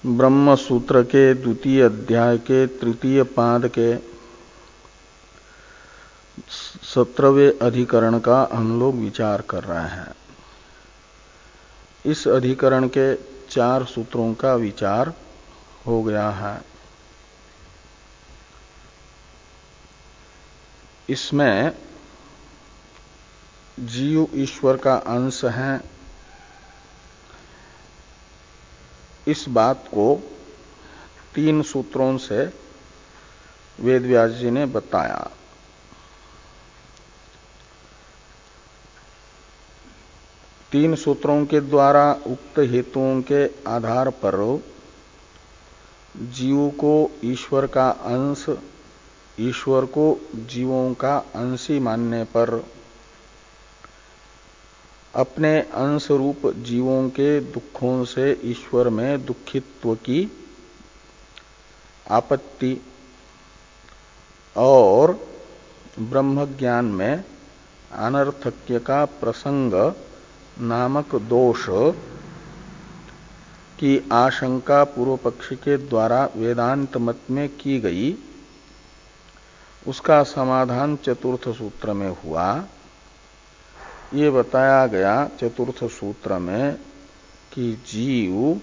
ब्रह्म सूत्र के द्वितीय अध्याय के तृतीय पाद के 17वें अधिकरण का हम लोग विचार कर रहे हैं। इस अधिकरण के 4 सूत्रों का विचार हो गया है। इसमें जीव ईश्वर का अंश है, इस बात को 3 सूत्रों से वेदव्यास जी ने बताया। तीन सूत्रों के द्वारा उक्त हेतुओं के आधार पर जीव को ईश्वर का अंश, ईश्वर को जीवों का अंशी मानने पर अपने अंश रूप जीवों के दुखों से ईश्वर में दुखित्व की आपत्ति और ब्रह्म ज्ञान में अनर्थक्य का प्रसंग नामक दोष की आशंका पूर्व पक्षी के द्वारा वेदांत मत में की गई, उसका समाधान चतुर्थ सूत्र में हुआ। ये बताया गया चतुर्थ सूत्र में कि जीव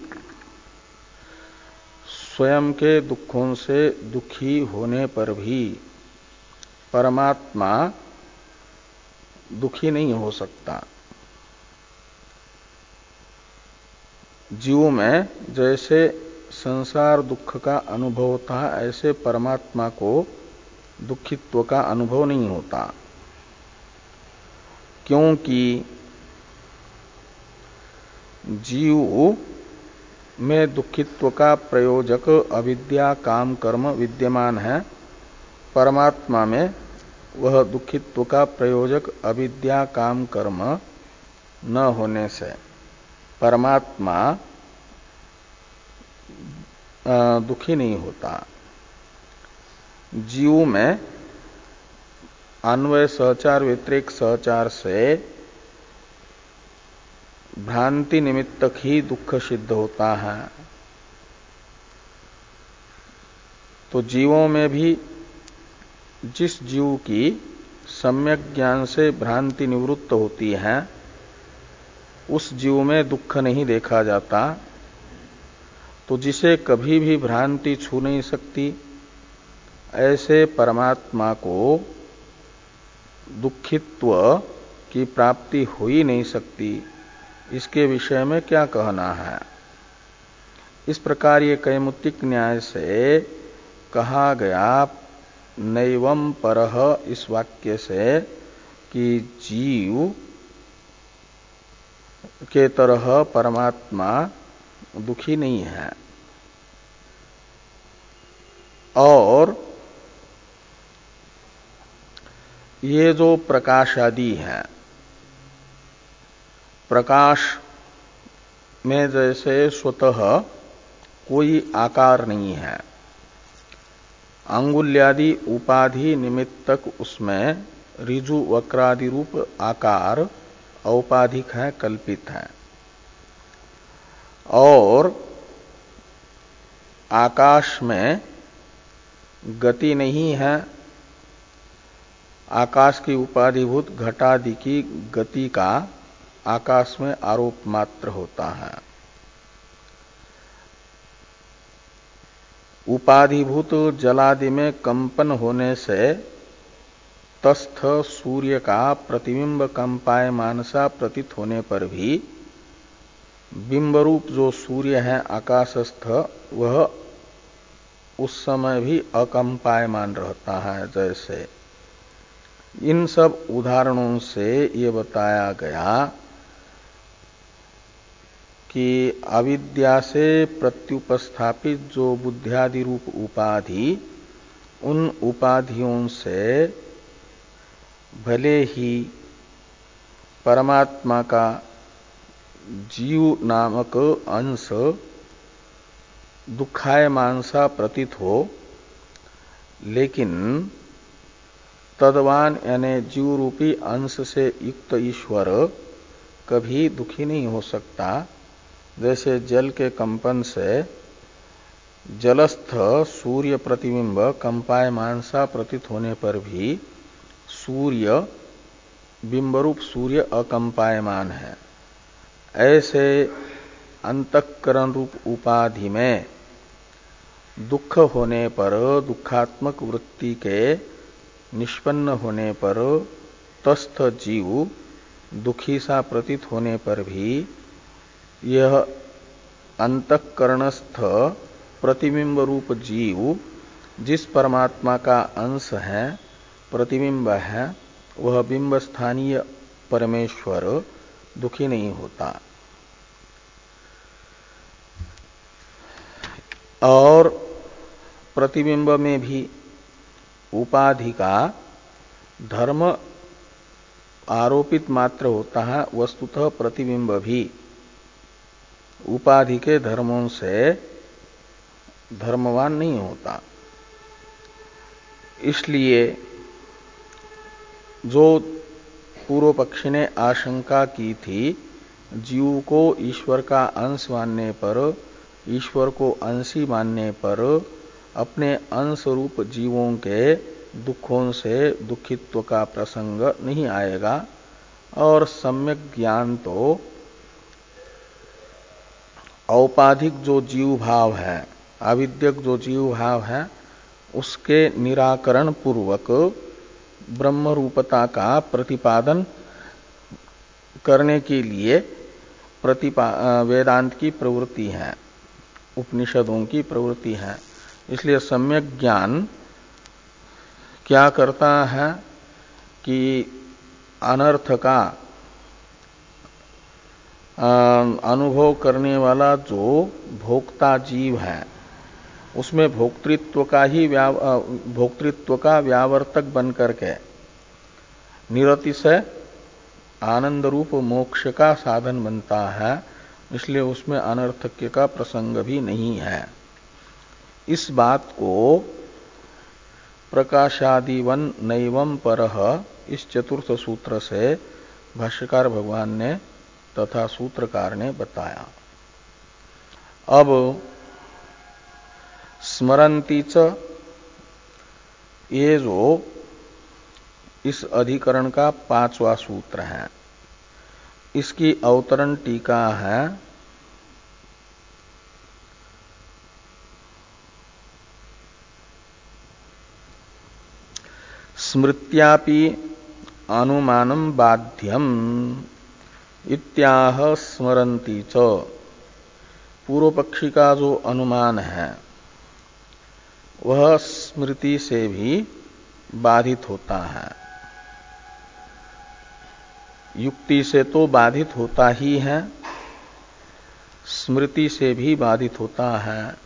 स्वयं के दुखों से दुखी होने पर भी परमात्मा दुखी नहीं हो सकता। जीव में जैसे संसार दुख का अनुभव होता है, ऐसे परमात्मा को दुखित्व का अनुभव नहीं होता, क्योंकि जीव में दुखित्व का प्रयोजक अविद्या काम कर्म विद्यमान है। परमात्मा में वह दुखित्व का प्रयोजक अविद्या काम कर्म न होने से परमात्मा दुखी नहीं होता। जीव में अन्वय सहचार व्यतिरेक सहचार से भ्रांति निमित्तक ही दुख सिद्ध होता है। तो जीवों में भी जिस जीव की सम्यक ज्ञान से भ्रांति निवृत्त होती है, उस जीव में दुख नहीं देखा जाता। तो जिसे कभी भी भ्रांति छू नहीं सकती, ऐसे परमात्मा को दुखित्व की प्राप्ति हो ही नहीं सकती। इसके विषय में क्या कहना है? इस प्रकार ये कैमुतिक न्याय से कहा गया नैवं परः इस वाक्य से कि जीव के तरह परमात्मा दुखी नहीं है। और ये जो प्रकाश आदि है, प्रकाश में जैसे स्वतः कोई आकार नहीं है, अंगुल्यादि उपाधि निमित्तक उसमें ऋजु वक्रादि रूप आकार औपाधिक है, कल्पित है। और आकाश में गति नहीं है, आकाश की उपाधिभूत घटादि की गति का आकाश में आरोप मात्र होता है। उपाधिभूत जलादि में कंपन होने से तस्थ सूर्य का प्रतिबिंब कंपायमान सा प्रतीत होने पर भी बिंबरूप जो सूर्य है आकाशस्थ, वह उस समय भी अकंपायमान रहता है। जैसे इन सब उदाहरणों से ये बताया गया कि अविद्या से प्रत्युपस्थापित जो बुद्ध्यादि रूप उपाधि, उन उपाधियों से भले ही परमात्मा का जीव नामक अंश दुखायमान सा प्रतीत हो, लेकिन तद्वान यानी जीव रूपी अंश से युक्त ईश्वर कभी दुखी नहीं हो सकता। जैसे जल के कंपन से जलस्थ सूर्य प्रतिबिंब कंपायमान सा प्रतीत होने पर भी सूर्य बिंबरूप सूर्य अकंपायमान है। ऐसे अंतःकरण रूप उपाधि में दुख होने पर, दुखात्मक वृत्ति के निष्पन्न होने पर तस्थ जीव दुखी सा प्रतीत होने पर भी यह अंतःकरणस्थ प्रतिबिंब रूप जीव जिस परमात्मा का अंश है, प्रतिबिंब है, वह बिंब स्थानीय परमेश्वर दुखी नहीं होता। और प्रतिबिंब में भी उपाधि का धर्म आरोपित मात्र होता है, वस्तुतः प्रतिबिंब भी उपाधि के धर्मों से धर्मवान नहीं होता। इसलिए जो पूर्व पक्षी ने आशंका की थी, जीव को ईश्वर का अंश मानने पर, ईश्वर को अंशी मानने पर अपने अंश रूप जीवों के दुखों से दुखित्व का प्रसंग नहीं आएगा। और सम्यक ज्ञान तो औपाधिक जो जीव भाव है, आविद्यक जो जीव भाव है, उसके निराकरण पूर्वक ब्रह्म रूपता का प्रतिपादन करने के लिए वेदांत की प्रवृत्ति है, उपनिषदों की प्रवृत्ति है। इसलिए सम्यक ज्ञान क्या करता है कि अनर्थ का अनुभव करने वाला जो भोक्ता जीव है, उसमें भोक्तृत्व का व्यावर्तक बन करके निरतिशय आनंद रूप मोक्ष का साधन बनता है। इसलिए उसमें अनर्थक्य का प्रसंग भी नहीं है। इस बात को प्रकाशादिवन नैवम परः इस चतुर्थ सूत्र से भाष्यकार भगवान ने तथा सूत्रकार ने बताया। अब स्मरन्ति च, ये जो इस अधिकरण का 5वां सूत्र है, इसकी अवतरण टीका है स्मृत्यापि अनुमानम बाध्यम इत्याह स्मरन्ति च। पूर्व पक्षी का जो अनुमान है वह स्मृति से भी बाधित होता है। युक्ति से तो बाधित होता ही है, स्मृति से भी बाधित होता है।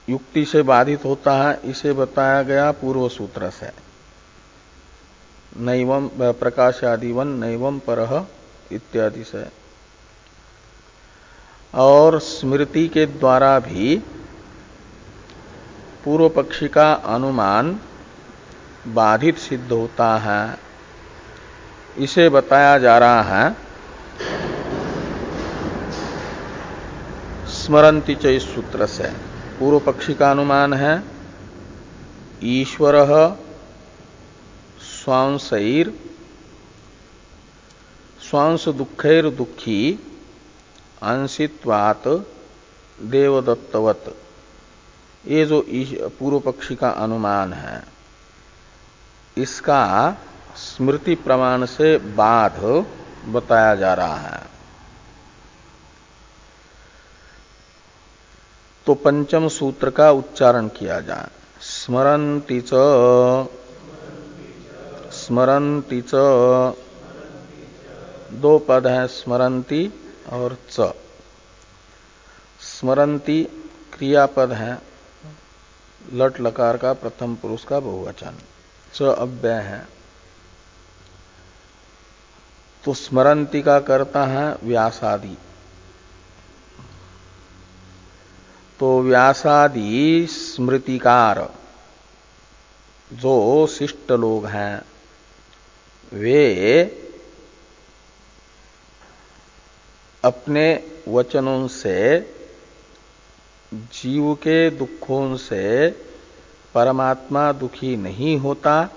युक्ति से बाधित होता है, इसे बताया गया पूर्व सूत्र से, नैवम प्रकाशादिवन नैवम परः इत्यादि से। और स्मृति के द्वारा भी पूर्व पक्षी का अनुमान बाधित सिद्ध होता है, इसे बताया जा रहा है स्मरन्ति च इस सूत्र से। पूर्व पक्षी का अनुमान है ईश्वरः स्वांशैर स्वांश दुःखैर दुःखी अंशित्वात् देवदत्तवत्। ये जो पूर्व पक्षी का अनुमान है, इसका स्मृति प्रमाण से बाध बताया जा रहा है। तो पंचम सूत्र का उच्चारण किया जाए। स्मरन्ति च, स्मरन्ति च, दो पद है स्मरन्ति और च। स्मरन्ति क्रियापद है, लट लकार का प्रथम पुरुष का बहुवचन, च अव्यय है। तो स्मरन्ति का करता है व्यासादि। तो व्यासादि स्मृतिकार जो शिष्ट लोग हैं, वे अपने वचनों से जीव के दुखों से परमात्मा दुखी नहीं होता,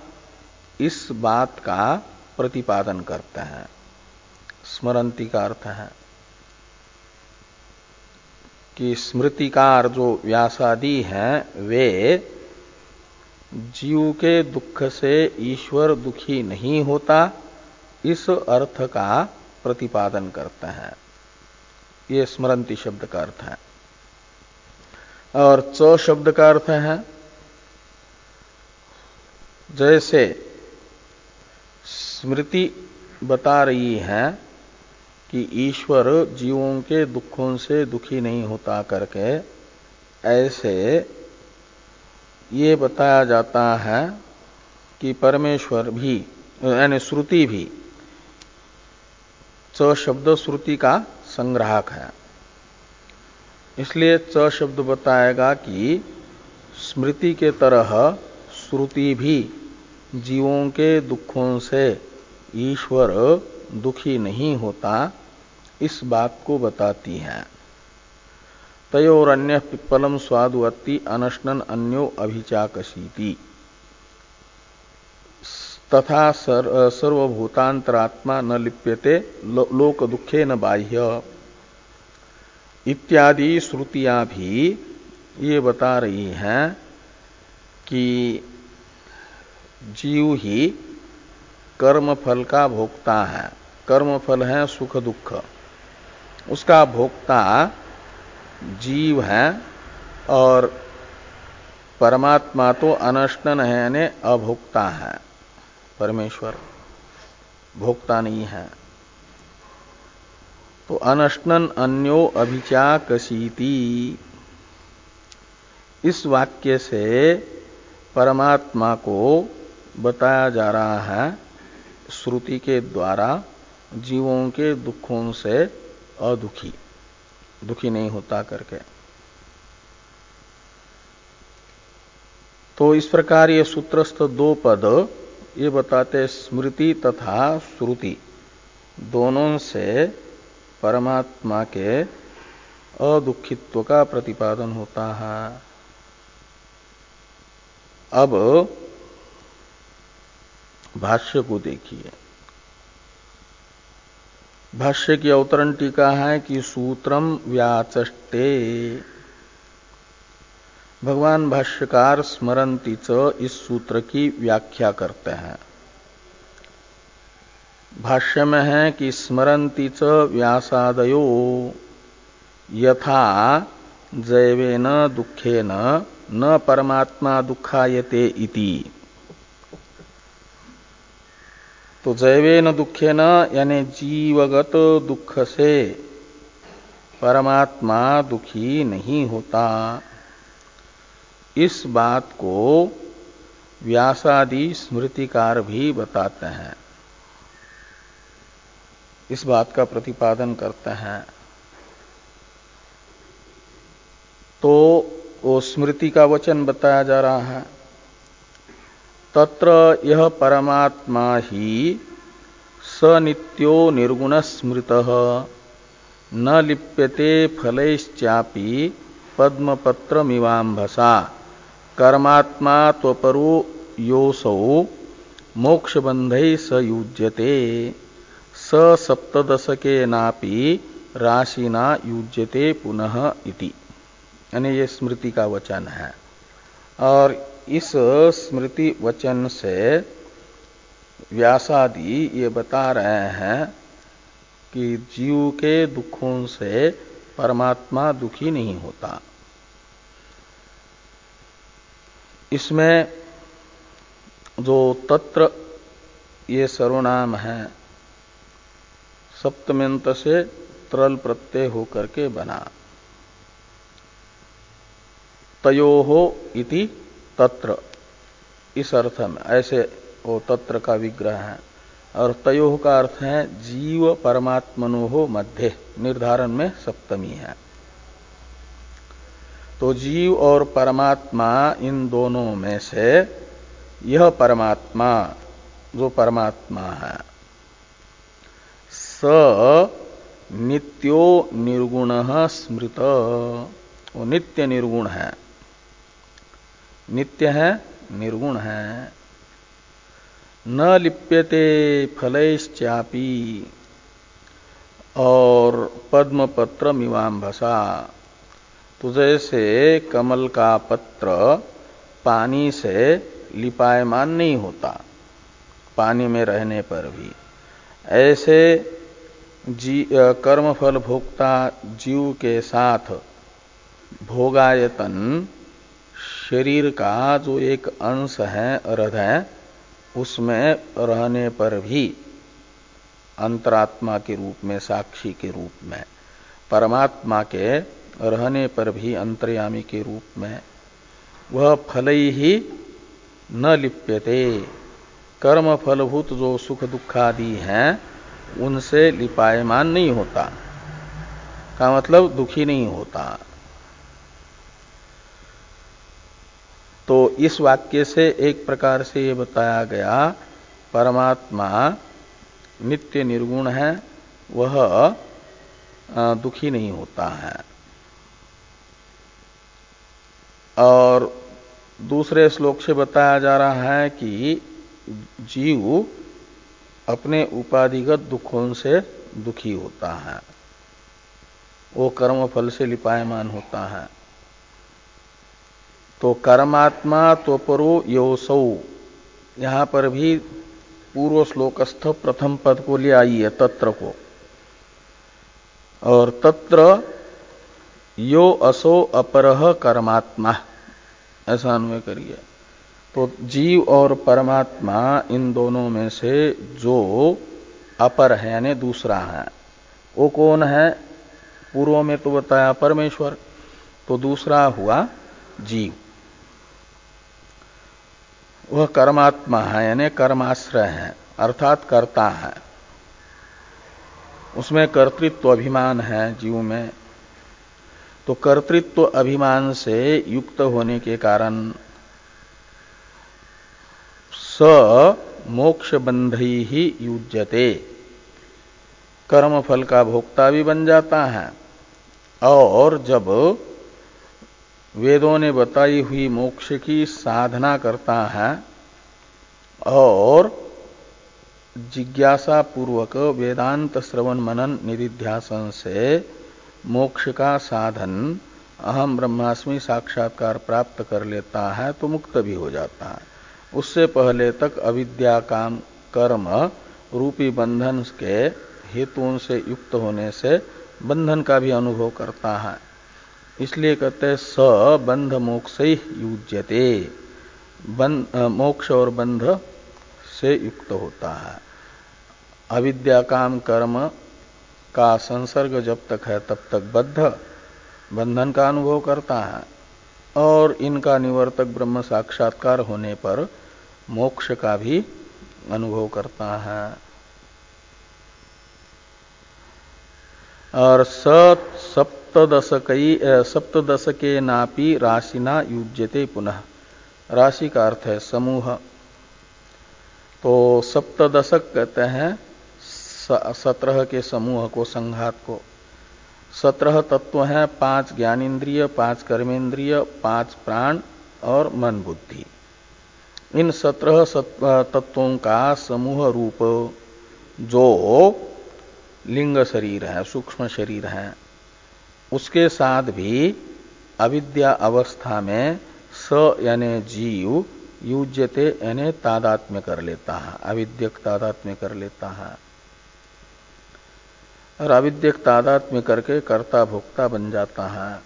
इस बात का प्रतिपादन करते हैं। स्मरंती का अर्थ है कि स्मृतिकार जो व्यासादि हैं वे जीव के दुख से ईश्वर दुखी नहीं होता, इस अर्थ का प्रतिपादन करते हैं। ये स्मरंती शब्द का अर्थ है। और च शब्द का अर्थ है जैसे स्मृति बता रही है कि ईश्वर जीवों के दुखों से दुखी नहीं होता करके, ऐसे ये बताया जाता है कि परमेश्वर भी यानी श्रुति भी, च शब्द श्रुति का संग्राहक है, इसलिए च शब्द बताएगा कि स्मृति के तरह श्रुति भी जीवों के दुखों से ईश्वर दुखी नहीं होता, इस बात को बताती है। तयोरन्य पिप्पलम स्वादुवत्ति अनशनन अन्यो अभिचाकशीति तथा सर्वभूतांतरात्मा न लिप्यते लोक दुखे न बाह्य इत्यादि श्रुतियां भी ये बता रही हैं कि जीव ही कर्म फल का भोक्ता है। कर्म फल है सुख दुख, उसका भोक्ता जीव है और परमात्मा तो अनशनन है यानी अभोक्ता है। परमेश्वर भोक्ता नहीं है। तो अनशनन अन्यो अभिचाकशीति, इस वाक्य से परमात्मा को बताया जा रहा है श्रुति के द्वारा जीवों के दुखों से अदुखी, दुखी नहीं होता करके। तो इस प्रकार ये सूत्रस्थ दो पद ये बताते स्मृति तथा श्रुति दोनों से परमात्मा के अदुखित्व का प्रतिपादन होता है। अब भाष्य को देखिए। भाष्य की अवतरण टीका है कि सूत्रम व्याचष्टे, भगवान भाष्यकार स्मरन्ति च इस सूत्र की व्याख्या करते हैं। भाष्य में है कि स्मरन्ति च व्यासादयो यथा जैवेन दुखेन न परमात्मा दुखायते इति। तो जैवेन दुखेन यानी जीवगत दुख से परमात्मा दुखी नहीं होता, इस बात को व्यासादि स्मृतिकार भी बताते हैं, इस बात का प्रतिपादन करते हैं। तो वो स्मृति का वचन बताया जा रहा है। तत्र यह परमात्मा ही सनित्यो निर्गुण स्मृतः न लिप्यते फलैश्चापि पद्मपत्रमिवाम्भसा कर्मात्मा त्वपरो योऽसौ मोक्षबन्धैः स युज्यते स सप्तदशकेनापि राशिना युज्यते पुनः इति। यानी ये स्मृति का वचन है। और इस स्मृति वचन से व्यासादि ये बता रहे हैं कि जीव के दुखों से परमात्मा दुखी नहीं होता। इसमें जो तत्र ये सर्वनाम है सप्तम्यंत से त्रल प्रत्यय होकर के बना। तयोहो इति तत्र, इस अर्थ में ऐसे वो तत्र का विग्रह है। और तयोह का अर्थ है जीव परमात्मनोहो मध्य, निर्धारण में सप्तमी है। तो जीव और परमात्मा इन दोनों में से यह परमात्मा जो परमात्मा है स नित्यो निर्गुण स्मृत, वो नित्य निर्गुण है। नित्य है, निर्गुण है। न लिप्यते फलैश्चापि और पद्मपत्र मिवाम्भसा। तो जैसे कमल का पत्र पानी से लिपायमान नहीं होता पानी में रहने पर भी, ऐसे कर्मफल भोक्ता जीव के साथ भोगायतन शरीर का जो एक अंश है हृदय, उसमें रहने पर भी अंतरात्मा के रूप में, साक्षी के रूप में, परमात्मा के रहने पर भी अंतर्यामी के रूप में, वह फलई ही न लिप्यते। कर्म फलभूत जो सुख दुखादि हैं उनसे लिपायमान नहीं होता, का मतलब दुखी नहीं होता। तो इस वाक्य से एक प्रकार से ये बताया गया परमात्मा नित्य निर्गुण है, वह दुखी नहीं होता है। और दूसरे श्लोक से बताया जा रहा है कि जीव अपने उपाधिगत दुखों से दुखी होता है, वो कर्म फल से लिपायमान होता है। तो कर्मात्मा त्वपरो योसौ, यहां पर भी पूर्व श्लोकस्थ प्रथम पद को ले आई है, तत्र को, और तत्र यो असो अपरह कर्मात्मा, ऐसा अन्वय करिए। तो जीव और परमात्मा इन दोनों में से जो अपर है यानी दूसरा है, वो कौन है? पूर्व में तो बताया परमेश्वर, तो दूसरा हुआ जीव। वह कर्मात्मा है यानी कर्माश्रय है, अर्थात कर्ता है। उसमें कर्तृत्व अभिमान है जीव में। तो कर्तृत्व अभिमान से युक्त होने के कारण स मोक्ष बंधई ही युज्यते, कर्म फल का भोक्ता भी बन जाता है। और जब वेदों ने बताई हुई मोक्ष की साधना करता है और जिज्ञासा पूर्वक वेदांत श्रवण मनन निधिध्यासन से मोक्ष का साधन अहम ब्रह्मास्मि साक्षात्कार प्राप्त कर लेता है, तो मुक्त भी हो जाता है। उससे पहले तक अविद्या काम कर्म रूपी बंधन के हेतुओं से युक्त होने से बंधन का भी अनुभव करता है। इसलिए कहते स बंध मोक्ष युज्यते, मोक्ष और बंध से युक्त होता है। अविद्या काम कर्म का संसर्ग जब तक है तब तक बद्ध बंधन का अनुभव करता है, और इनका निवर्तक ब्रह्म साक्षात्कार होने पर मोक्ष का भी अनुभव करता है। और सप्तदशके नापि राशिना युज्यते पुनः, राशि का अर्थ है समूह। तो सप्तदशक कहते हैं 17 के समूह को, संघात को। 17 तत्व हैं, 5 ज्ञानेन्द्रिय, 5 कर्मेंद्रिय, 5 प्राण और मन बुद्धि। इन 17 तत्वों का समूह रूप जो लिंग शरीर है, सूक्ष्म शरीर है, उसके साथ भी अविद्या अवस्था में स यानी जीव युज्यते यानी तादात्म्य कर लेता है, अविद्यक तादात्म्य कर लेता है। और अविद्यक तादात्म्य करके कर्ता भोक्ता बन जाता है।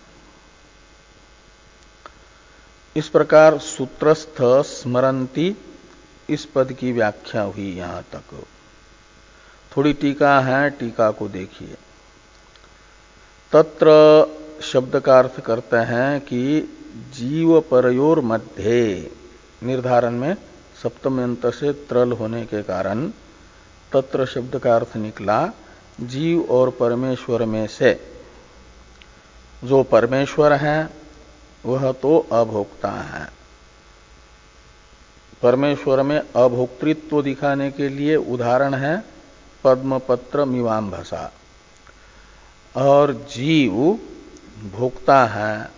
इस प्रकार सूत्रस्थ स्मरंती इस पद की व्याख्या हुई यहां तक। थोड़ी टीका है, टीका को देखिए। तत्र शब्द का अर्थ करते हैं कि जीव परयोर मध्य, निर्धारण में सप्तम अंत से त्रल होने के कारण तत्र शब्द का अर्थ निकला जीव और परमेश्वर में से जो परमेश्वर है वह तो अभोक्ता है। परमेश्वर में अभोक्तृत्व दिखाने के लिए उदाहरण है पद्मपत्र मीवाम्भसा। और जीव भोक्ता है,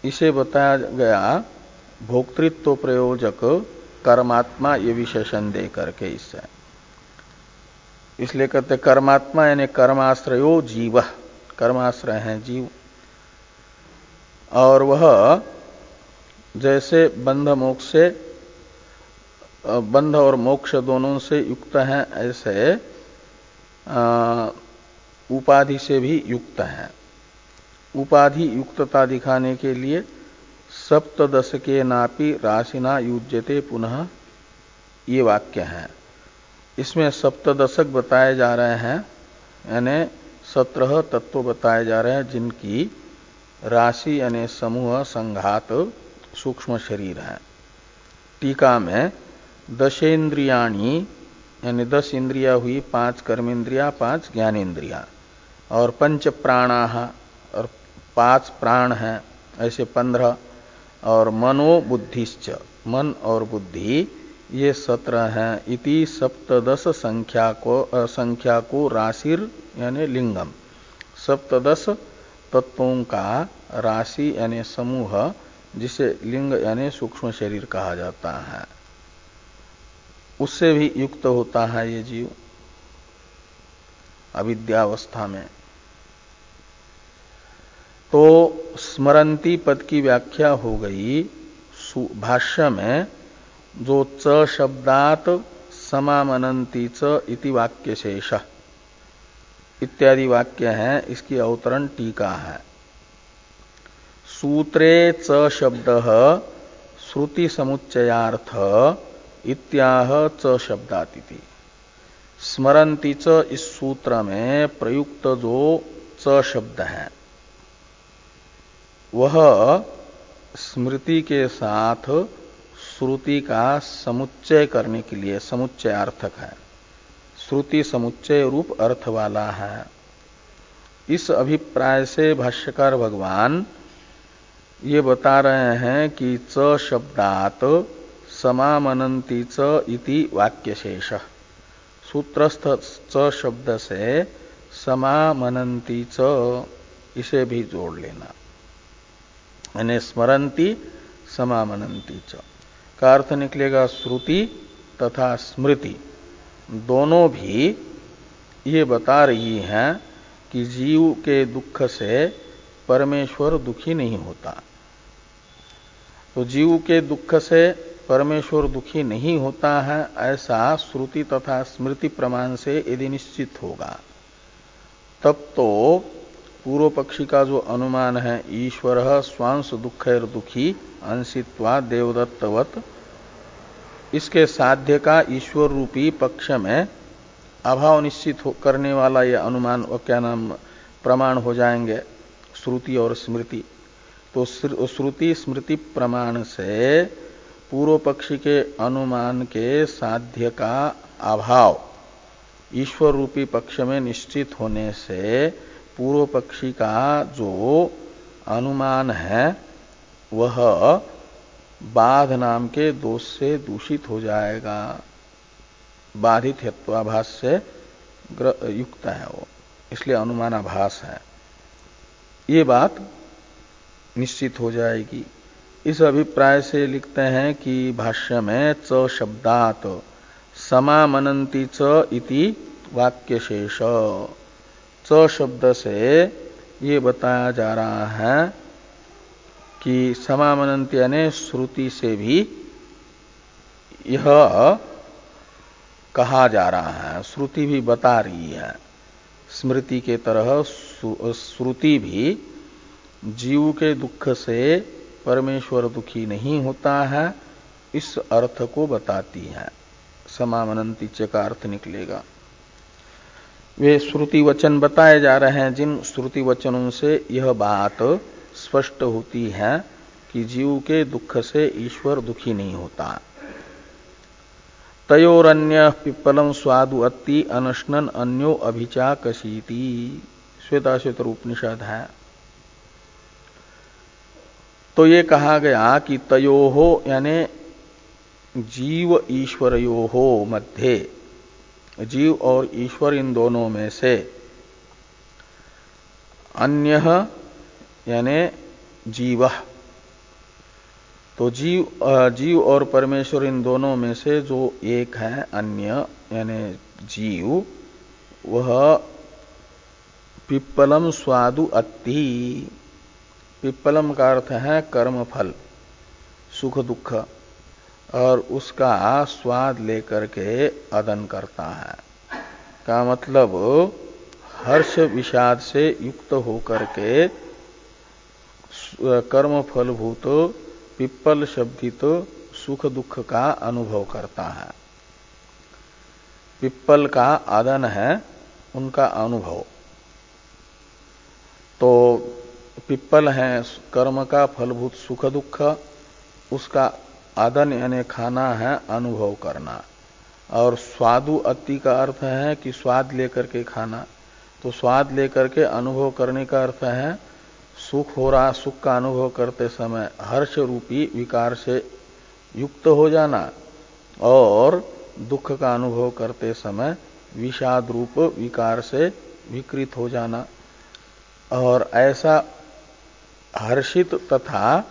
इसे बताया गया भोक्तृत्व प्रयोजक कर्मात्मा, ये विशेषण दे करके इससे। इसलिए कहते कर्मात्मा यानी कर्माश्रयो जीव, कर्माश्रय है जीव। और वह जैसे बंध और मोक्ष दोनों से युक्त है, ऐसे उपाधि से भी युक्त है। उपाधि युक्तता दिखाने के लिए सप्तदशके नापि राशिना युज्यते पुनः, ये वाक्य है। इसमें सप्तदशक बताए जा रहे हैं, यानी 17 तत्व बताए जा रहे हैं, जिनकी राशि यानी समूह संघात सूक्ष्म शरीर है। टीका में दशेन्द्रियाणी यानी 10 इंद्रिया हुई, 5 कर्मेंद्रिया, 5 ज्ञानेन्द्रिया, और पंच प्राणाः और 5 प्राण हैं, ऐसे 15, और मनो बुद्धिश्च, मन और बुद्धि, ये 17 हैं। इति सप्तदश संख्या को राशिर यानी लिंगम, सप्तदश तत्वों का राशि यानी समूह, जिसे लिंग यानी सूक्ष्म शरीर कहा जाता है, उससे भी युक्त होता है ये जीव अविद्यावस्था में। तो स्मरंती पद की व्याख्या हो गई भाष्य में, जो च शब्दात समामनंती च इति वाक्य शेष इत्यादि वाक्य है, इसकी अवतरण टीका है। सूत्रे च शब्द श्रुति समुच्चयार्थ इत्याह च शब्दातिथि। स्मरंती च इस सूत्र में प्रयुक्त जो च शब्द है वह स्मृति के साथ श्रुति का समुच्चय करने के लिए समुच्चयार्थक है, श्रुति समुच्चय रूप अर्थ वाला है। इस अभिप्राय से भाष्यकार भगवान ये बता रहे हैं कि च शब्दात समामनंती च इति वाक्यशेष, सूत्रस्थ च शब्द से समामनंती च इसे भी जोड़ लेना, यानी स्मरंती समामनंती च का अर्थ निकलेगा श्रुति तथा स्मृति दोनों भी ये बता रही हैं कि जीव के दुख से परमेश्वर दुखी नहीं होता। तो जीव के दुख से परमेश्वर दुखी नहीं होता है, ऐसा श्रुति तथा स्मृति प्रमाण से यदि निश्चित होगा, तब तो पूर्व पक्षी का जो अनुमान है ईश्वर स्वांश दुखैर दुखी अंशित्वा देवदत्तवत, इसके साध्य का ईश्वर रूपी पक्ष में अभाव निश्चित करने वाला यह अनुमान क्या नाम प्रमाण हो जाएंगे श्रुति और स्मृति। तो श्रुति स्मृति प्रमाण से पूर्व पक्षी के अनुमान के साध्य का अभाव ईश्वर रूपी पक्ष में निश्चित होने से पूर्व पक्षी का जो अनुमान है वह बाध नाम के दोष से दूषित हो जाएगा, बाधित हेत्वाभास से युक्त है वो, इसलिए अनुमानाभास है, ये बात निश्चित हो जाएगी। इस अभिप्राय से लिखते हैं कि भाष्य में च शब्दात समामनंती च इति वाक्यशेष, च शब्द से ये बताया जा रहा है कि समामनंती यानी श्रुति से भी यह कहा जा रहा है, श्रुति भी बता रही है, स्मृति के तरह श्रुति भी जीव के दुख से परमेश्वर दुखी नहीं होता है, इस अर्थ को बताती है। समामनंती च का अर्थ निकलेगा। वे श्रुति वचन बताए जा रहे हैं, जिन श्रुति वचनों से यह बात स्पष्ट होती है कि जीव के दुख से ईश्वर दुखी नहीं होता। तयोरन्य पिप्पलम स्वादु अत्ति अनशनन अन्यो अभिचाकशीति, श्वेताश्वेतर उपनिषद है। तो ये कहा गया कि तयोहो यानी जीव ईश्वरयोहो मध्य, जीव और ईश्वर इन दोनों में से अन्य यानी जीव। तो जीव और परमेश्वर इन दोनों में से जो एक है अन्य यानी जीव, वह पिप्पलम स्वादु अत्ति। पिप्पलम का अर्थ है कर्म फल, सुख दुख, और उसका स्वाद लेकर के अदन करता है। का मतलब हर्ष विषाद से युक्त होकर के कर्म फलभूत पिप्पल शब्दित सुख दुख का अनुभव करता है। पिप्पल का आदन है उनका अनुभव। तो पिप्पल है कर्म का फलभूत सुख दुख, उसका आदन यानी खाना है, अनुभव करना। और स्वादु अति का अर्थ है कि स्वाद लेकर के खाना। तो स्वाद लेकर के अनुभव करने का अर्थ है सुख हो रहा, सुख का अनुभव करते समय हर्ष रूपी विकार से युक्त हो जाना, और दुख का अनुभव करते समय विषाद रूप विकार से विकृत हो जाना। और ऐसा हर्षित तथा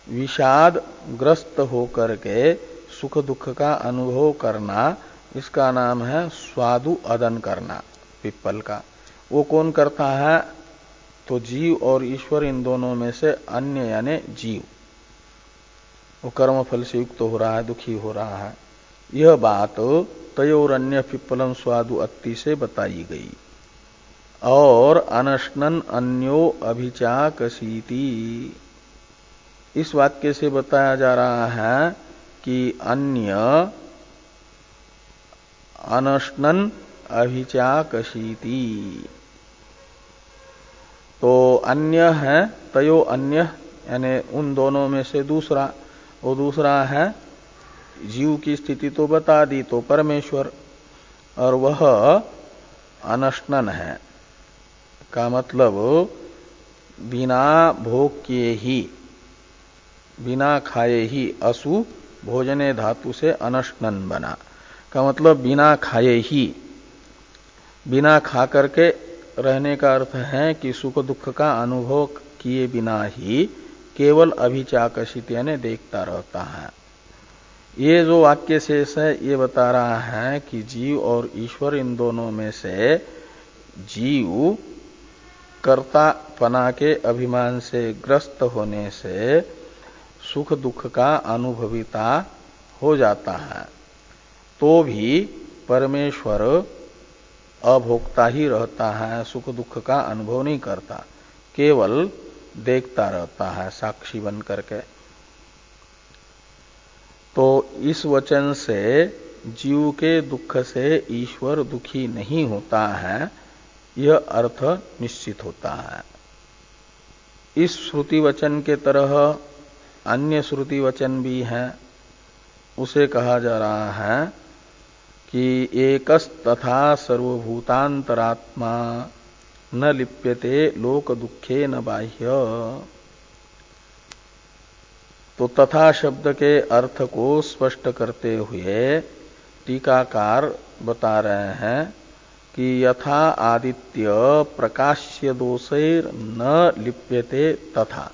विषाद ग्रस्त होकर के सुख दुख का अनुभव करना, इसका नाम है स्वादु अदन करना पिप्पल का। वो कौन करता है? तो जीव और ईश्वर इन दोनों में से अन्य यानी जीव, वो कर्म फल से युक्त हो रहा है, दुखी हो रहा है। यह बात तयोरन्य पिप्पलम स्वादु अत्ति से बताई गई। और अनशनन अन्यो अभिचाकसीति, इस वाक्य से बताया जा रहा है कि अन्य अनशनन अभिचाकसीति। तो अन्य है तयो अन्य यानी उन दोनों में से दूसरा, वो दूसरा है जीव की स्थिति तो बता दी, तो परमेश्वर, और वह अनशनन है। का मतलब बिना भोग किए ही, बिना खाए ही, असु भोजने धातु से अनशनन बना। का मतलब बिना खाए ही, बिना खा करके रहने का अर्थ है कि सुख दुख का अनुभव किए बिना ही केवल अभिचाकसित यानी देखता रहता है। ये जो वाक्य शेष है ये बता रहा है कि जीव और ईश्वर इन दोनों में से जीव कर्तापना के अभिमान से ग्रस्त होने से सुख दुख का अनुभविता हो जाता है, तो भी परमेश्वर अभोक्ता ही रहता है, सुख दुख का अनुभव नहीं करता, केवल देखता रहता है साक्षी बन करके। तो इस वचन से जीव के दुख से ईश्वर दुखी नहीं होता है, यह अर्थ निश्चित होता है। इस श्रुति वचन के तरह अन्य श्रुति वचन भी हैं। उसे कहा जा रहा है कि एकस तथा सर्वभूतांतरात्मा न लिप्यते लोक दुखे न बाह्य। तो तथा शब्द के अर्थ को स्पष्ट करते हुए टीकाकार बता रहे हैं कि यथा आदित्य प्रकाश्य दोषैर न लिप्यते तथा।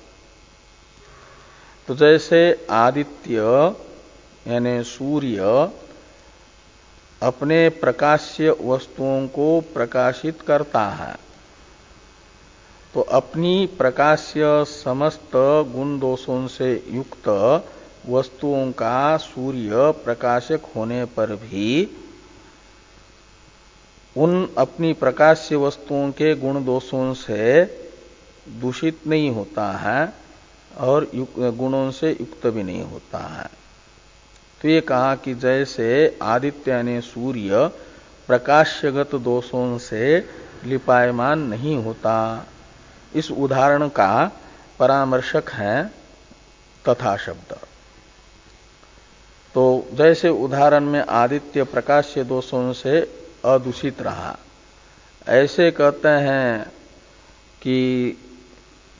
तो जैसे आदित्य यानी सूर्य अपने प्रकाश्य वस्तुओं को प्रकाशित करता है, तो अपनी प्रकाश्य समस्त गुण दोषों से युक्त वस्तुओं का सूर्य प्रकाशक होने पर भी उन अपनी प्रकाश्य वस्तुओं के गुण दोषों से दूषित नहीं होता है और गुणों से युक्त भी नहीं होता है। तो ये कहा कि जैसे आदित्य यानी सूर्य प्रकाश्यगत दोषों से लिपायमान नहीं होता, इस उदाहरण का परामर्शक है तथा शब्द। तो जैसे उदाहरण में आदित्य प्रकाश्य दोषों से अदूषित रहा, ऐसे कहते हैं कि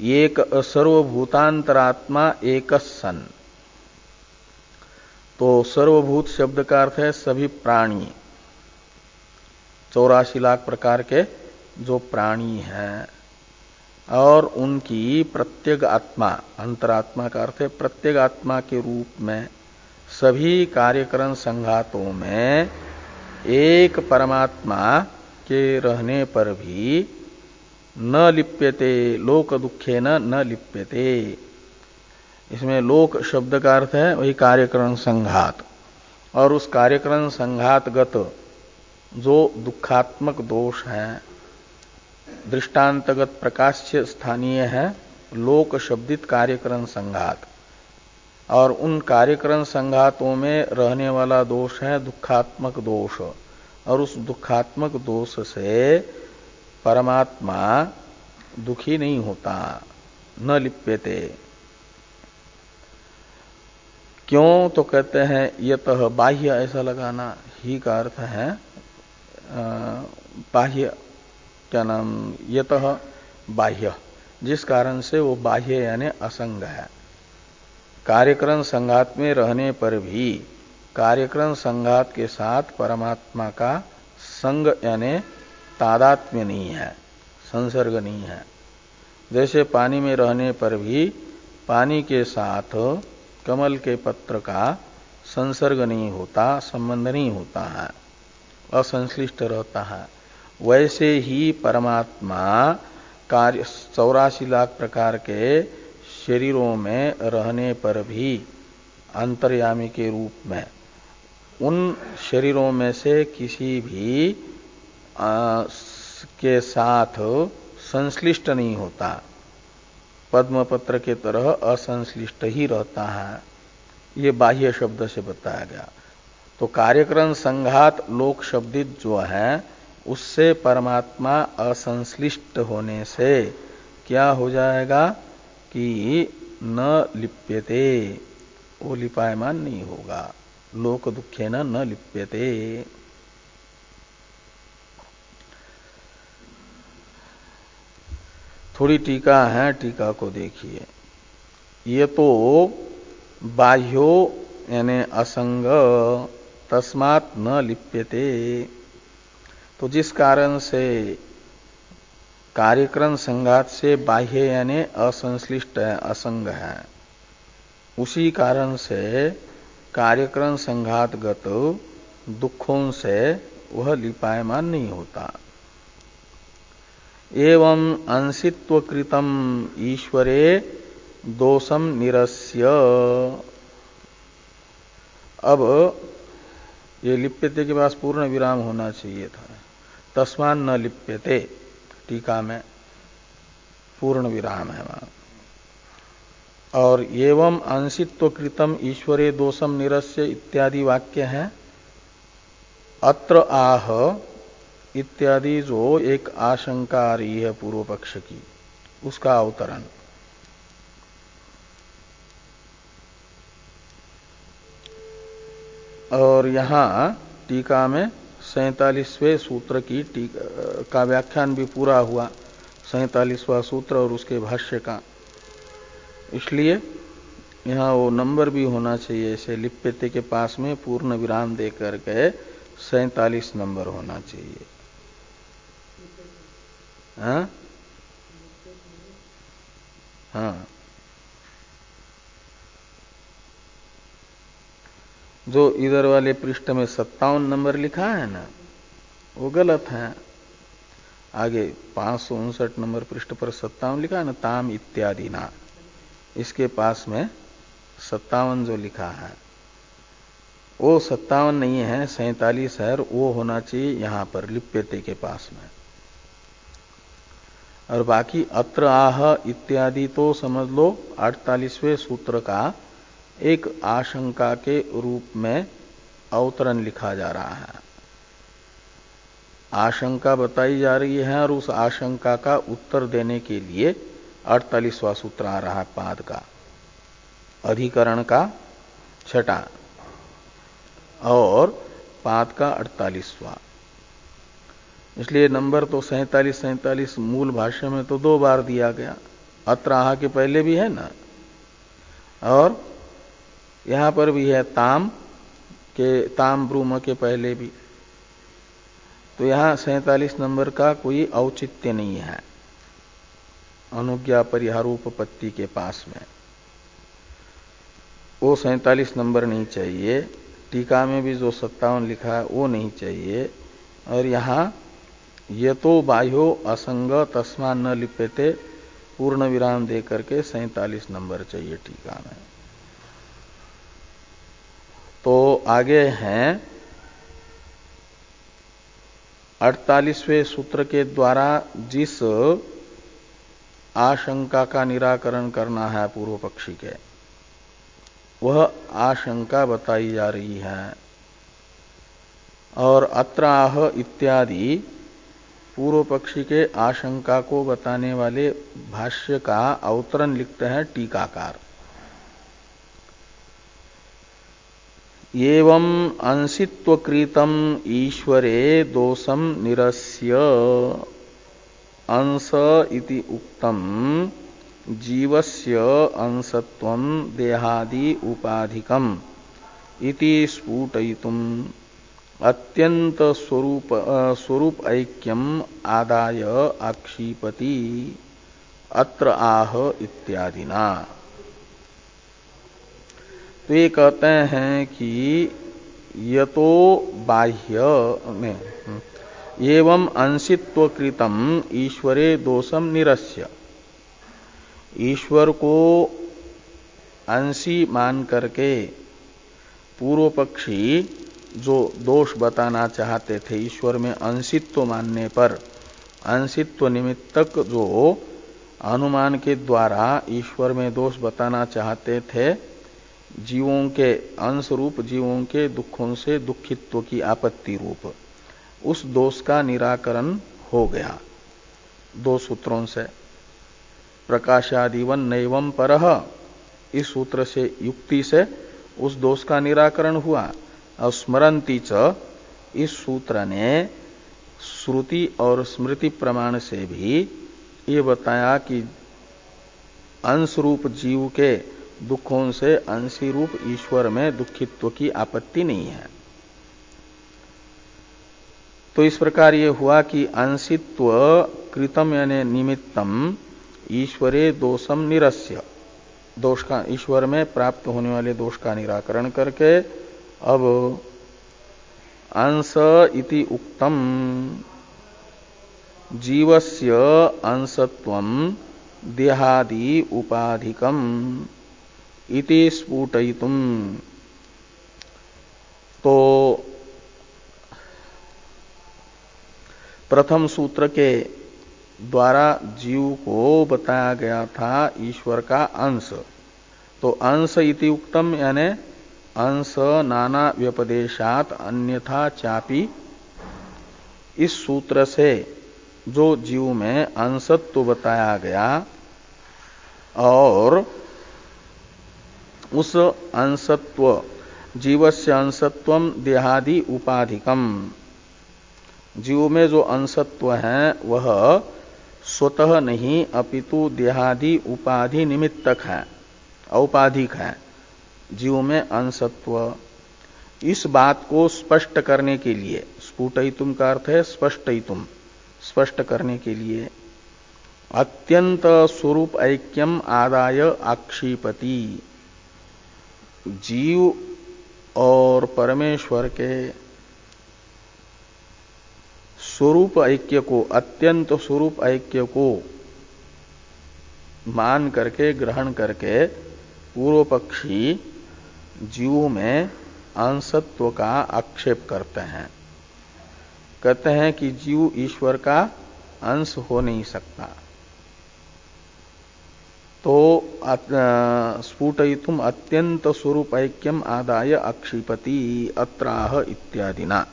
एक सर्वभूतांतरात्मा एकस सन। तो सर्वभूत शब्द का अर्थ है सभी प्राणी, 84 लाख प्रकार के जो प्राणी हैं, और उनकी प्रत्येक आत्मा, अंतरात्मा का अर्थ है प्रत्येक आत्मा के रूप में सभी कार्यकरण संघातों में एक परमात्मा के रहने पर भी न लिप्यते, लोक दुखे न लिप्यते। इसमें लोक शब्द का अर्थ है वही कार्यकरण संघात, और उस कार्यकरण संघातगत जो दुखात्मक दोष है, दृष्टांतगत प्रकाश्य स्थानीय है लोक शब्दित कार्यकरण संघात, और उन कार्यकरण संघातों में रहने वाला दोष है दुखात्मक दोष, और उस दुखात्मक दोष से परमात्मा दुखी नहीं होता, न लिप्यते। क्यों? तो कहते हैं यतः बाह्य, ऐसा लगाना ही का अर्थ है बाह्य, क्या नाम, यतः बाह्य, जिस कारण से वो बाह्य यानी असंग है। कार्यकरण संघात में रहने पर भी कार्यकरण संघात के साथ परमात्मा का संग यानी तादात्म्य नहीं है, संसर्ग नहीं है। जैसे पानी में रहने पर भी पानी के साथ कमल के पत्र का संसर्ग नहीं होता, संबंध नहीं होता है, असंश्लिष्ट रहता है, वैसे ही परमात्मा कार्य 84 लाख प्रकार के शरीरों में रहने पर भी अंतर्यामी के रूप में उन शरीरों में से किसी भी के साथ संश्लिष्ट नहीं होता, पद्मपत्र के तरह असंश्लिष्ट ही रहता है। ये बाह्य शब्द से बताया गया। तो कार्यकरण संघात लोक शब्दित जो है उससे परमात्मा असंश्लिष्ट होने से क्या हो जाएगा कि न लिप्यते, वो लिपायमान नहीं होगा, लोक दुखे न लिप्यते। थोड़ी टीका है, टीका को देखिए। ये तो बाह्यो यानी असंग तस्मात् न लिप्यते, तो जिस कारण से कार्यकरण संघात से बाह्य यानी असंश्लिष्ट है, असंग है, उसी कारण से कार्यकरण संघातगत दुखों से वह लिपायमान नहीं होता। एवं अंशित्वकृतम ईश्वरे दोषम निरस्य। अब ये लिप्यते के पास पूर्ण विराम होना चाहिए था, तस्मान न लिप्यते, टीका में पूर्ण विराम है वहां। और एवं अंशित्वकृतम ईश्वरे दोषम निरस्य इत्यादि वाक्य है। अत्र आह इत्यादि जो एक आशंका आ रही है पूर्व पक्ष की, उसका अवतरण। और यहां टीका में 47वें सूत्र की का व्याख्यान भी पूरा हुआ, 47वां सूत्र और उसके भाष्य का। इसलिए यहां वो नंबर भी होना चाहिए, ऐसे लिप्यते के पास में पूर्ण विराम दे करके 47 नंबर होना चाहिए। हाँ हाँ, जो इधर वाले पृष्ठ में 57 नंबर लिखा है ना, वो गलत है। आगे 559 नंबर पृष्ठ पर 57 लिखा है ना, ताम इत्यादि ना, इसके पास में 57 जो लिखा है वो 57 नहीं है, 47 है, वो होना चाहिए यहां पर लिप्यते के पास में। और बाकी अत्र आह इत्यादि तो समझ लो 48वें सूत्र का एक आशंका के रूप में अवतरण लिखा जा रहा है। आशंका बताई जा रही है और उस आशंका का उत्तर देने के लिए 48वां सूत्र आ रहा है, पाद का, अधिकरण का छठा और पाद का 48वां। इसलिए नंबर तो 47 मूल भाष्य में तो 2 बार दिया गया, अत्र आह के पहले भी है ना, और यहां पर भी है ताम ब्रूम के पहले भी। तो यहां 47 नंबर का कोई औचित्य नहीं है। अनुज्ञा परिहारोपपत्ति के पास में, वो 47 नंबर नहीं चाहिए। टीका में भी जो 57 लिखा है वो नहीं चाहिए। और यहाँ यतो बाह्यो असंग तस्मा न लिप्यते पूर्ण विराम दे करके 47 नंबर चाहिए टीका में। तो आगे हैं 48वें सूत्र के द्वारा जिस आशंका का निराकरण करना है पूर्व पक्षी के, वह आशंका बताई जा रही है। और अत्र आह इत्यादि पूर्व पक्षी के आशंका को बताने वाले भाष्य का अवतरण लिखते हैं टीकाकार। एवं अंशित्वकृतम ईश्वरे दोषम निरस्य अंश इति उक्तम जीवस्य अंशत्वं देहादि उपाधिकम इति स्फुटयितुम अत्यंत स्वरूप ऐक्यम आदाय आक्षिपति अत्र आह इत्यादिना। तो ये कहते हैं कि यतो बाह्य में एवं अंशित्वकृतम ईश्वरे दोषम निरस्य, ईश्वर को अंशी मान करके पूर्व पक्षी जो दोष बताना चाहते थे, ईश्वर में अंशित्व मानने पर अंशित्व निमित्तक जो अनुमान के द्वारा ईश्वर में दोष बताना चाहते थे, जीवों के अंश रूप जीवों के दुखों से दुखित्व की आपत्ति रूप, उस दोष का निराकरण हो गया दो सूत्रों से। प्रकाशादिवन नैवम परः, इस सूत्र से युक्ति से उस दोष का निराकरण हुआ। और स्मरंती च, इस सूत्र ने श्रुति और स्मृति प्रमाण से भी ये बताया कि अंश रूप जीव के दुखों से अंशी रूप ईश्वर में दुखित्व की आपत्ति नहीं है। तो इस प्रकार ये हुआ कि अंशित्व कृतम यानी निमित्तम ईश्वरे दोषम निरस्य, दोष का ईश्वर में प्राप्त होने वाले दोष का निराकरण करके अब अंश इति उक्तम जीवस्य अंशत्वं देहादि उपाधिकम इति स्फुटयितुम। तो प्रथम सूत्र के द्वारा जीव को बताया गया था ईश्वर का अंश। तो अंश इति उक्तम यानी अंश नाना व्यपदेशात अन्यथा चापि, इस सूत्र से जो जीव में अंशत्व बताया गया और उस अंशत्व जीवस्य अंशत्वम देहादि उपाधिकम, जीव में जो अंशत्व है वह स्वतः नहीं अपितु देहादि उपाधि निमित्तक है, औपाधिक है जीव में अंशत्व। इस बात को स्पष्ट करने के लिए, स्फुटयितुम का अर्थ है स्पष्टयितुम, स्पष्ट करने के लिए अत्यंत स्वरूप ऐक्यम आदाय आक्षिपति, जीव और परमेश्वर के स्वरूप ऐक्य को, अत्यंत स्वरूप ऐक्य को मान करके ग्रहण करके पूर्व पक्षी जीव में अंशत्व का आक्षेप करते हैं। कहते हैं कि जीव ईश्वर का अंश हो नहीं सकता। तो स्फुटयितुम अत्यंत स्वरूप ऐक्यम आदाय आक्षिपति अत्राह इत्यादिना।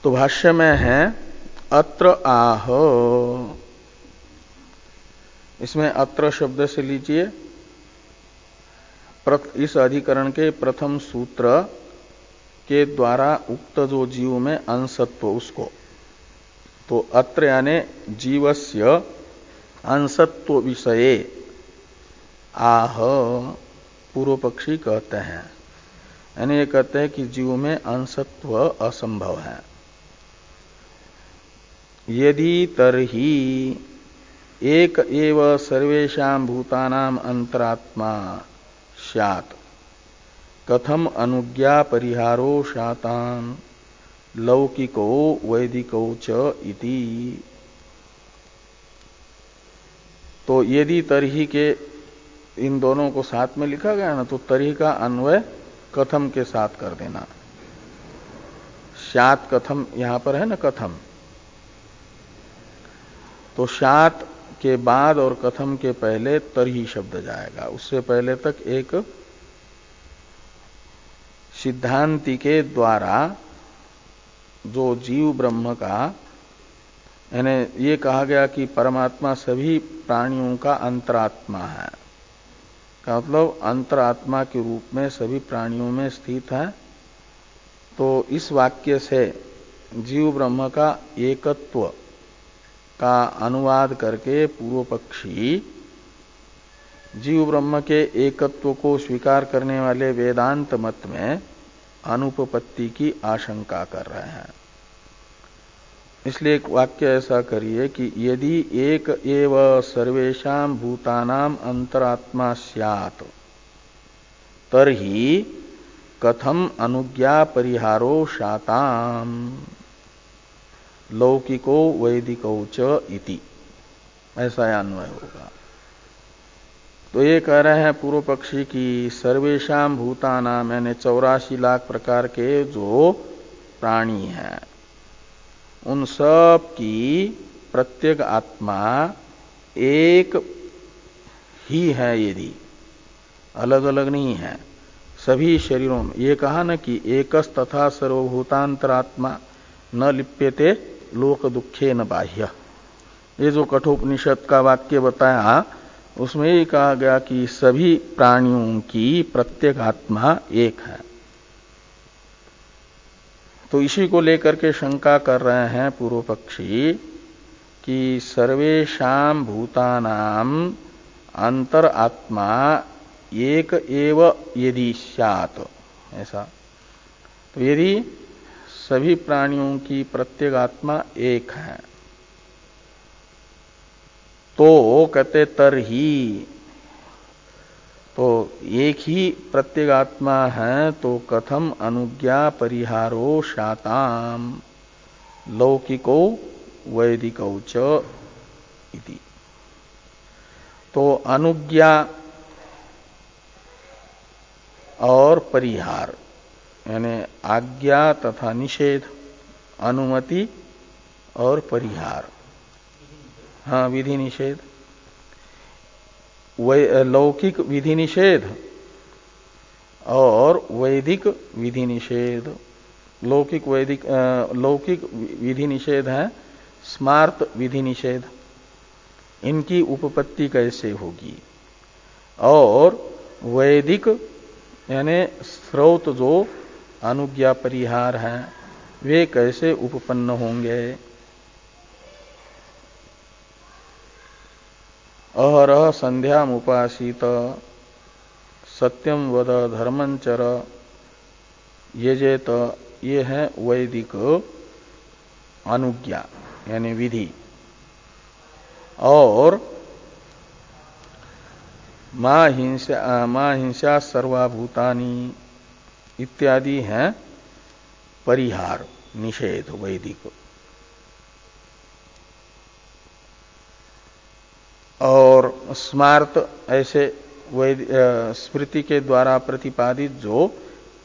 तो भाष्य में है अत्र आह, इसमें अत्र शब्द से लीजिए इस अधिकरण के प्रथम सूत्र के द्वारा उक्त जो जीव में अंशत्व उसको, तो अत्र यानी जीवस्य अंशत्व विषये आह पूर्व पक्षी कहते हैं। यानी ये कहते हैं कि जीव में अंशत्व असंभव है। यदि तर्हि एक एव सर्वेषां भूतानाम अंतरात्मा स्यात् कथम अनुज्ञा परिहारो शातान लौकिको वैदिको च इति। तो यदि तर्हि के इन दोनों को साथ में लिखा गया ना, तो तर्हि का अन्वय कथम के साथ कर देना। स्यात् कथम यहां पर है ना, कथम, तो स्यात् के बाद और कथम के पहले तर्हि शब्द जाएगा। उससे पहले तक एक सिद्धांति के द्वारा जो जीव ब्रह्म का, यानी ये कहा गया कि परमात्मा सभी प्राणियों का अंतरात्मा है, का मतलब अंतरात्मा के रूप में सभी प्राणियों में स्थित है। तो इस वाक्य से जीव ब्रह्म का एकत्व का अनुवाद करके पूर्व पक्षी जीव ब्रह्म के एकत्व को स्वीकार करने वाले वेदांत मत में अनुपपत्ति की आशंका कर रहे हैं। इसलिए एक वाक्य ऐसा करिए कि यदि एक एव सर्वेषां भूतानाम अंतरात्मा स्यात् तर्हि कथम अनुज्ञा परिहारो शाताम लौकिको वैदिको च इति, ऐसा अन्वय होगा। तो ये कह रहे हैं पूर्व पक्षी की सर्वेषां भूतानाम यानी 84 लाख प्रकार के जो प्राणी हैं उन सब की प्रत्येक आत्मा एक ही है, यदि अलग अलग नहीं है सभी शरीरों में। ये कहा ना कि एकस तथा सर्वभूतांतरात्मा न लिप्यते लोक दुखे न बाह्य, ये जो कठोपनिषद का वाक्य बताया उसमें ये कहा गया कि सभी प्राणियों की प्रत्येक आत्मा एक है। तो इसी को लेकर के शंका कर रहे हैं पूर्व पक्षी कि सर्वेषां भूतानाम अंतर आत्मा एक एव यदि स्यात्, ऐसा, तो यदि सभी प्राणियों की प्रत्येक आत्मा एक है तो कहते तरही, तो एक ही प्रत्येक आत्मा है तो कथम अनुज्ञा परिहारो शाताम लौकिको वैदिको च इति। तो अनुज्ञा और परिहार यानी आज्ञा तथा निषेध, अनुमति और परिहार, हाँ विधि निषेध, लौकिक विधि निषेध और वैदिक विधि निषेध। लौकिक विधि निषेध है स्मार्त विधि निषेध, इनकी उपपत्ति कैसे होगी, और वैदिक यानी स्रोत जो अनुज्ञा परिहार है वे कैसे उपपन्न होंगे। अहरह संध्यामुपासीत सत्यम वद धर्मंचर यजेत, ये है वैदिक अनुज्ञा यानी विधि। और मां हिंसा सर्वाभूतानि इत्यादि हैं परिहार निषेध वैदिक। और स्मार्त ऐसे स्मृति के द्वारा प्रतिपादित जो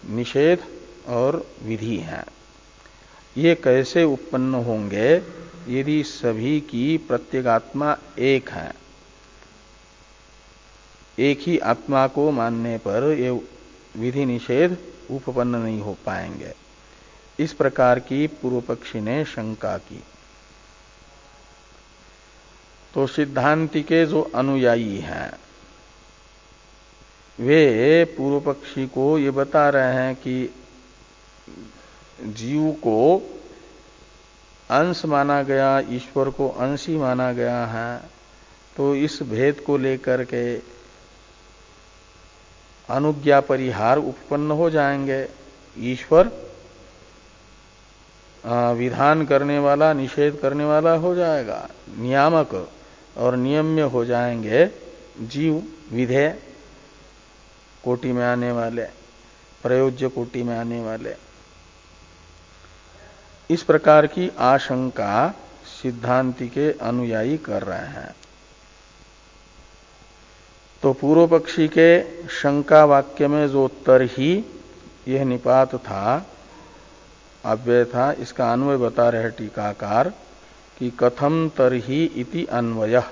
निषेध और विधि हैं, ये कैसे उत्पन्न होंगे यदि सभी की प्रत्येगात्मा एक है। एक ही आत्मा को मानने पर ये विधि निषेध उपपन्न नहीं हो पाएंगे। इस प्रकार की पूर्व पक्षी ने शंका की। तो सिद्धांति के जो अनुयायी हैं वे पूर्व पक्षी को ये बता रहे हैं कि जीव को अंश माना गया, ईश्वर को अंशी माना गया है, तो इस भेद को लेकर के अनुज्ञा परिहार उत्पन्न हो जाएंगे। ईश्वर विधान करने वाला, निषेध करने वाला हो जाएगा, नियामक और नियम्य हो जाएंगे जीव, विधेय कोटि में आने वाले, प्रयोज्य कोटि में आने वाले। इस प्रकार की आशंका सिद्धांति के अनुयायी कर रहे हैं। तो पूर्व पक्षी के शंका वाक्य में जो तरही यह निपात था, अव्यय था, इसका अन्वय बता रहे टीकाकार कि कथम तरही इति अन्वयः,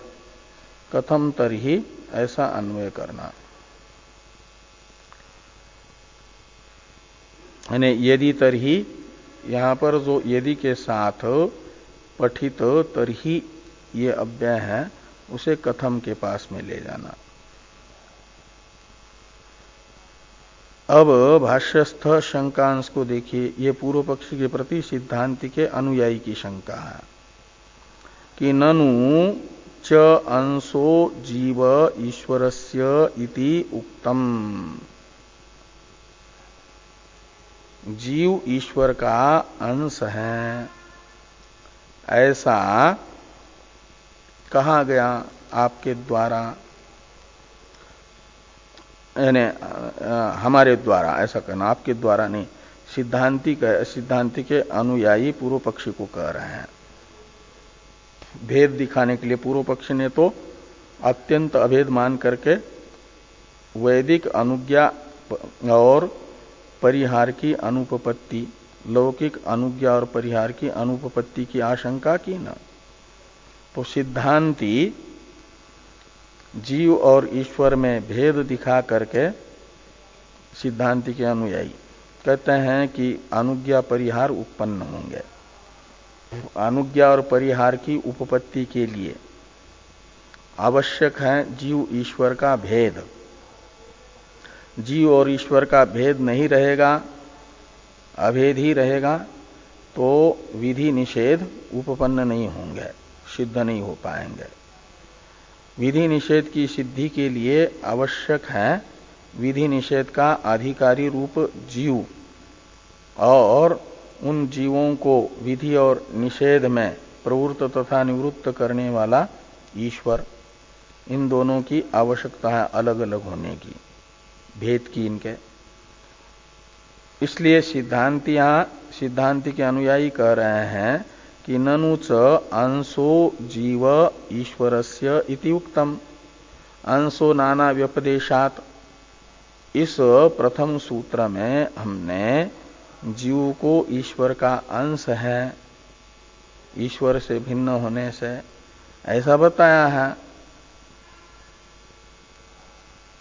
कथम तरही ऐसा अन्वय करना, यानी यदि तरही, यहां पर जो यदि के साथ पठित तरही ये अव्यय है उसे कथम के पास में ले जाना। अब भाष्यस्थ शंकांश को देखिए, ये पूर्व पक्षी के प्रति सिद्धांति के अनुयायी की शंका है कि ननु च अंशो जीव ईश्वरस्य इति उक्तम, जीव ईश्वर का अंश है ऐसा कहा गया आपके द्वारा, यानी हमारे द्वारा, ऐसा कहना, आपके द्वारा नहीं, सिद्धांति के अनुयायी पूर्व पक्षी को कह रहे हैं। भेद दिखाने के लिए पूर्व पक्षी ने तो अत्यंत अभेद मान करके वैदिक अनुज्ञा और परिहार की अनुपपत्ति, लौकिक अनुज्ञा और परिहार की अनुपपत्ति की आशंका की न। तो सिद्धांति जीव और ईश्वर में भेद दिखा करके सिद्धांति के अनुयायी कहते हैं कि अनुज्ञा परिहार उत्पन्न होंगे। अनुज्ञा और परिहार की उपपत्ति के लिए आवश्यक है जीव ईश्वर का भेद। जीव और ईश्वर का भेद नहीं रहेगा, अभेद ही रहेगा, तो विधि निषेध उपपन्न नहीं होंगे, सिद्ध नहीं हो पाएंगे। विधि निषेध की सिद्धि के लिए आवश्यक है विधि निषेध का अधिकारी रूप जीव और उन जीवों को विधि और निषेध में प्रवृत्त तथा निवृत्त करने वाला ईश्वर। इन दोनों की आवश्यकता है अलग अलग होने की, भेद की इनके। इसलिए सिद्धांति के अनुयायी कह रहे हैं कि ननु च अंशो जीव ईश्वरस्य इति उक्तम, अंशो नाना व्यपदेशात। इस प्रथम सूत्र में हमने जीव को ईश्वर का अंश है, ईश्वर से भिन्न होने से, ऐसा बताया है।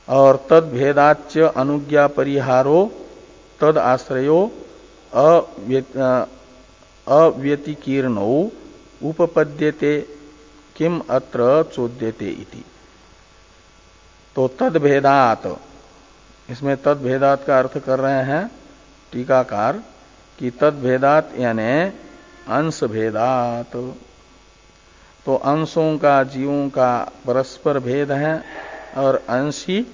और तद भेदाच्य अनुज्ञा परिहारो तद आश्रयो अव्यतिकीर्णो उपपद्यते किम अत्र चोद्यते इति। तो तद भेदात, इसमें तद भेदात का अर्थ कर रहे हैं टीकाकार कि तद भेदात यानी अंश भेदात। तो अंशों का जीवों का परस्पर भेद है और अंशी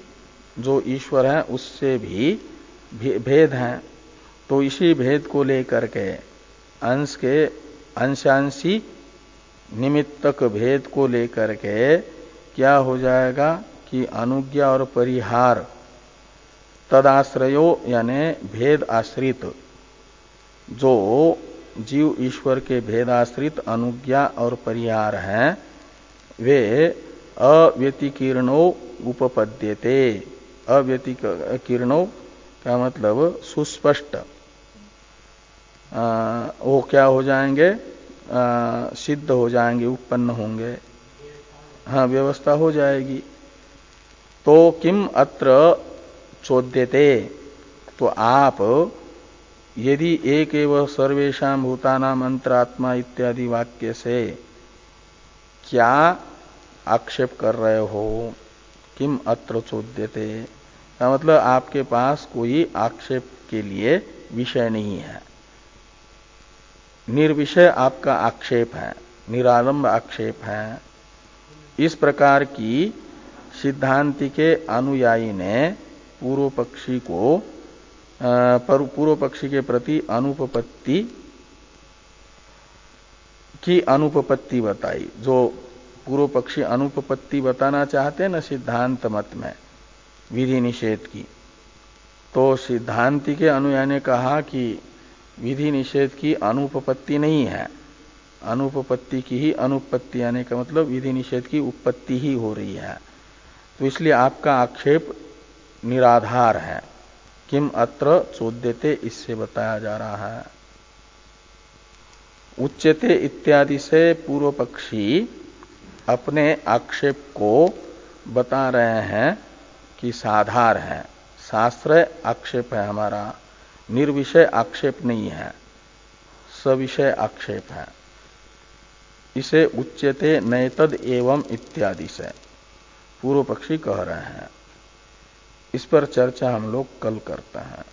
जो ईश्वर है उससे भी भेद है। तो इसी भेद को लेकर के अंश के अंशांशी निमित्तक भेद को लेकर के क्या हो जाएगा कि अनुज्ञा और परिहार तदाश्रयो यानी भेद आश्रित, जो जीव ईश्वर के भेदाश्रित अनुज्ञा और परिहार हैं, वे अव्यतिकीर्णो उपपद्यते। अव्यतिकीर्णो का मतलब सुस्पष्ट, वो क्या हो जाएंगे, सिद्ध हो जाएंगे, उत्पन्न होंगे, हाँ व्यवस्था हो जाएगी। तो किम अत्र चोद्यते, तो आप यदि एक एव सर्वेषां भूतानाम अंतरात्मा इत्यादि वाक्य से क्या आक्षेप कर रहे हो, किम अत्र चोद्यते का मतलब आपके पास कोई आक्षेप के लिए विषय नहीं है, निर्विषय आपका आक्षेप है, निरालंब आक्षेप है। इस प्रकार की सिद्धांति के अनुयायी ने पूर्व पक्षी के प्रति अनुपपत्ति की अनुपपत्ति बताई। जो पूर्व पक्षी अनुपपत्ति बताना चाहते हैं ना सिद्धांत मत में विधि निषेध की, तो सिद्धांति के अनुयायी ने कहा कि विधि निषेध की अनुपपत्ति नहीं है, अनुपपत्ति की ही अनुपत्ति आने का मतलब विधि निषेध की उत्पत्ति ही हो रही है। तो इसलिए आपका आक्षेप निराधार है। किम अत्र चोद्यते, इससे बताया जा रहा है। उच्यते इत्यादि से पूर्व पक्षी अपने आक्षेप को बता रहे हैं कि साधार है, शास्त्र आक्षेप है हमारा, निर्विषय आक्षेप नहीं है, सविषय आक्षेप है। इसे उच्यते नैतद एवं इत्यादि से पूर्व पक्षी कह रहे हैं। इस पर चर्चा हम लोग कल करते हैं।